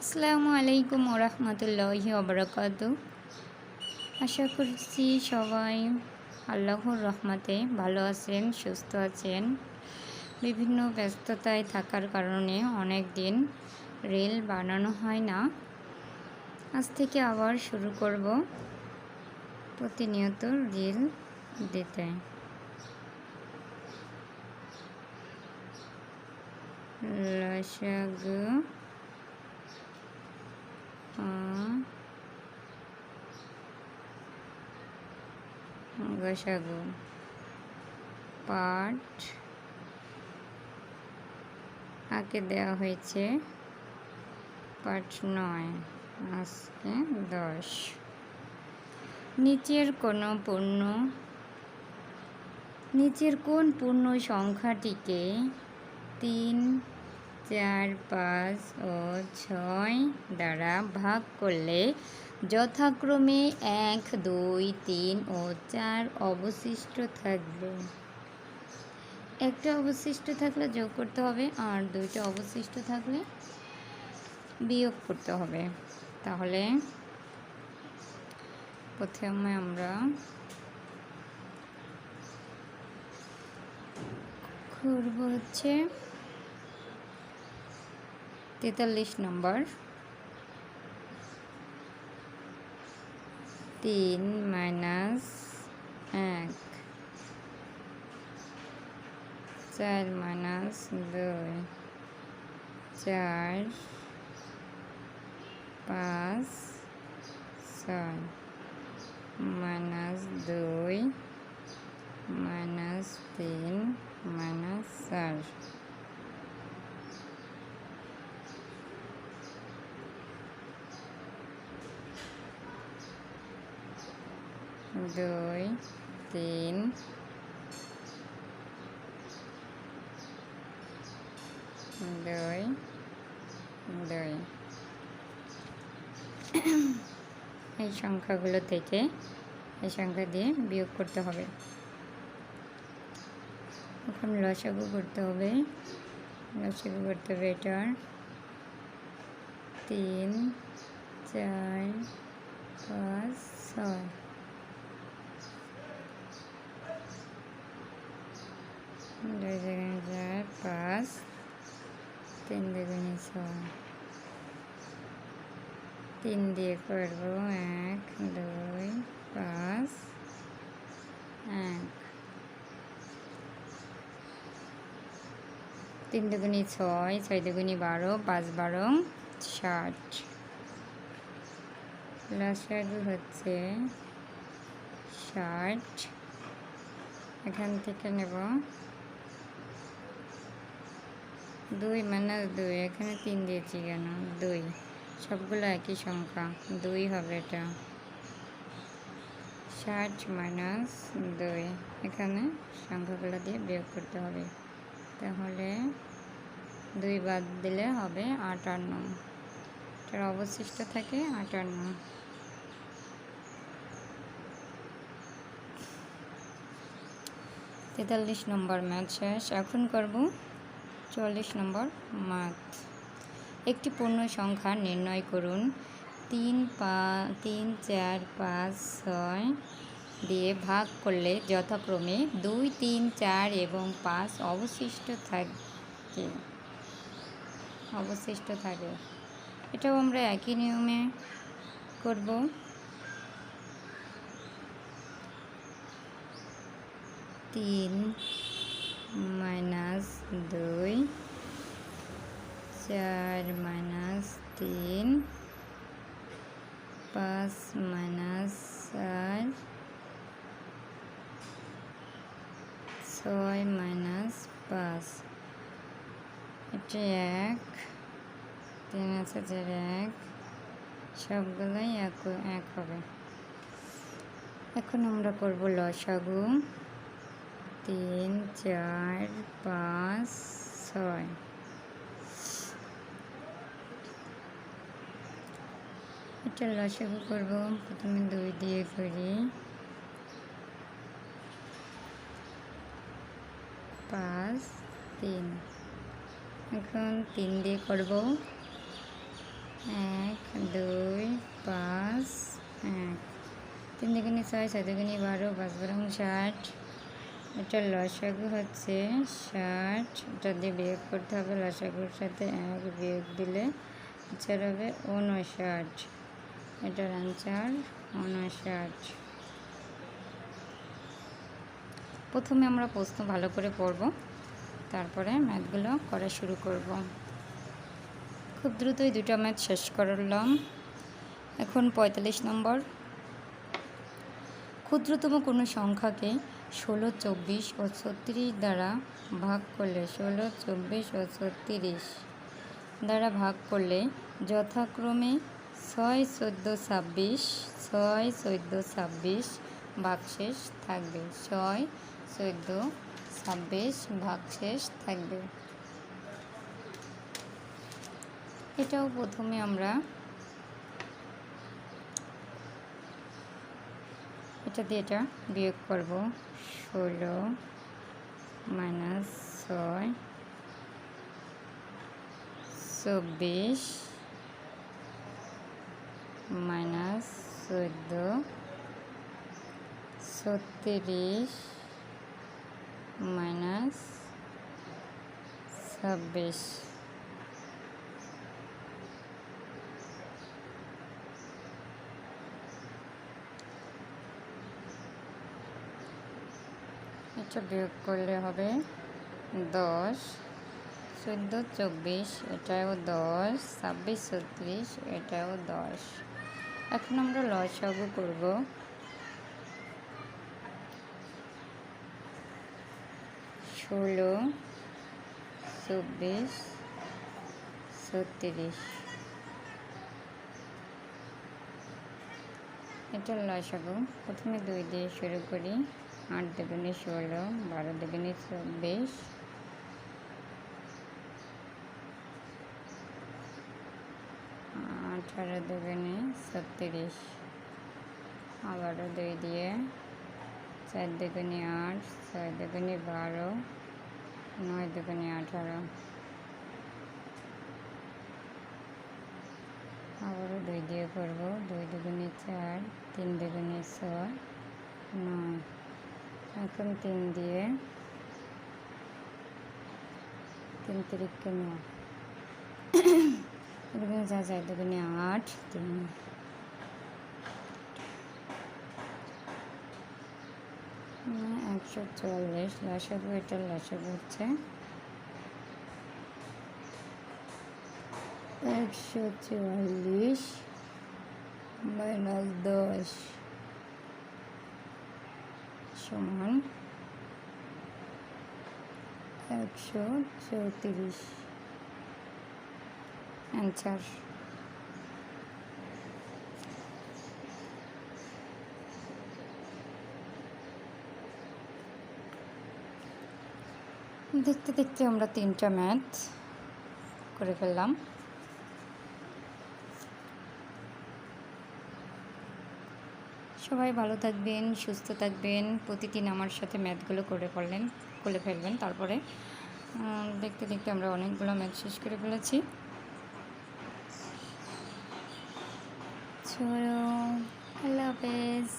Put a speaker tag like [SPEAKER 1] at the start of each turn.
[SPEAKER 1] আসসালামু আলাইকুম ওরহমতুল্লাহি ওবরাকাতুহু। আশা করছি সবাই আল্লাহর রহমতে ভালো আছেন, সুস্থ আছেন। বিভিন্ন ব্যস্ততায় থাকার কারণে অনেক দিন রিল বানানো হয় না। আজ থেকে আবার শুরু করব প্রতিনিয়ত রিল দিতে। লসাগু গসাগু পাঠ আগে দেওয়া হয়েছে পাঠ 9, আজকে 10। নিচের কোন পূর্ণ সংখ্যাটিকে 3, 4, 5 ও 6 দ্বারা ভাগ করলে যথাক্রমে 1, 2, 3 ও 4 অবশিষ্ট থাকবে। একটা অবশিষ্ট থাকলে যোগ করতে হবে, আর 2টা অবশিষ্ট থাকলে বিয়োগ করতে হবে। তাহলে প্রথমে আমরা করব হচ্ছে 43 নম্বর। 3 - 1, 4 - 2, 4, 5, 6, -2, -3, -4। 2, 3, 2, 2। এই সংখ্যাগুলো থেকে এই সংখ্যা দিয়ে বিয়োগ করতে হবে। এখন লসাগু করতে হবে। এটার 3, 4, 5, 6। 2 জায়গায় 4, 5, 3 দুগুণে 6। 3 দিয়ে করব 1, 2, 5, 1। 3 দুগুণে 6, 6 দুগুণে 12, 5 12 60। লসাগু হচ্ছে 60। এখান থেকে নেব 2 - 2। এখানে 3 দিয়েছি কেন? 2। সবগুলো একই সংখ্যা, 2 হবে এটা। 60 - 2। এখানে সংখ্যাগুলো দিয়ে বিয়োগ করতে হবে। তাহলে 2 বাদ দিলে হবে 58। এটার অবশিষ্ট থাকে 58। 43 নম্বর ম্যাথ শেষ। এখন করব 44 নম্বর ম্যাথ। একটি পূর্ণ সংখ্যা নির্ণয় করুন। 3, 4, 5, 6 দিয়ে ভাগ করলে যথাক্রমে 2, 3, 4 এবং 5 অবশিষ্ট থাকে। এটাও আমরা একই নিয়মে করব। 3 - 2, 4 - 3, 5 - 4, 6 - 5। এটা 1, 3 আছে 1, সবগুলোই এক হবে। এখন আমরা করব লসাগু। 3, 4, 5, 6। এটা লসাগু করব। প্রথমে 2 দিয়ে করি, 5, 3। এখন 3 দিয়ে করব। 1 2 5 1 3 দুগুণে 6 6 দুগুণে 12 5 12 60। এটার লসাগু হচ্ছে 60। এটা দিয়ে বিয়োগ করতে হবে, লসাগুর সাথে 1 বিয়োগ দিলে আনসার হবে 59। এটার আনসার 59। প্রথমে আমরা প্রশ্ন ভালো করে পড়ব, তারপরে ম্যাথগুলো করা শুরু করব। খুব দ্রুতই দুটো ম্যাথ শেষ করলাম। এখন 45 নম্বর। ক্ষুদ্রতম কোনো সংখ্যাকে 16, 24 ও 36 দ্বারা ভাগ করলে 16, 24 ও 36 দ্বারা ভাগ করলে যথাক্রমে 6, 14, 26 6, 14, 26 ভাগশেষ থাকবে। 6, 14, 26 ভাগশেষ থাকবে। এটাও প্রথমে আমরা এটা দিয়ে এটা বিয়োগ করব। 16 - 6 24 - 14 36 - 26। এটা বিয়োগ করলে হবে 10 14 24 এটাও 10 26 36 এটাও 10। এখন আমরা লসাগু করব। 16 24 36 এটার লসাগু প্রথমে 2 দিয়ে শুরু করি। 8 দুগুণে 16 12 দুগুণে 24 18 দুগুণে 36 আবারও 2 দিয়ে 4 দুগুণে 8 6 দুগুণে 12 9 দুগুণে 18 আবারও 2 দিয়ে করব। 2 দুগুণে 4 3 দুগুণে 6 9। এখন 3 দিয়ে 3 তিরিকে 9 দুগুণে 4 4 দুগুণে 8 3 144। লসাগু এটার লসাগু হচ্ছে 144 - 10 সমান 134। অ্যান্সার। দেখতে দেখতে আমরা 3টা ম্যাথ করে ফেললাম। সবাই ভালো থাকবেন, সুস্থ থাকবেন। প্রতিদিন আমার সাথে ম্যাথগুলো করে ফেলবেন। তারপরে দেখতে দেখতে আমরা অনেকগুলো ম্যাথ শেষ করে ফেলেছি। চলো, আল্লাহ হাফেজ।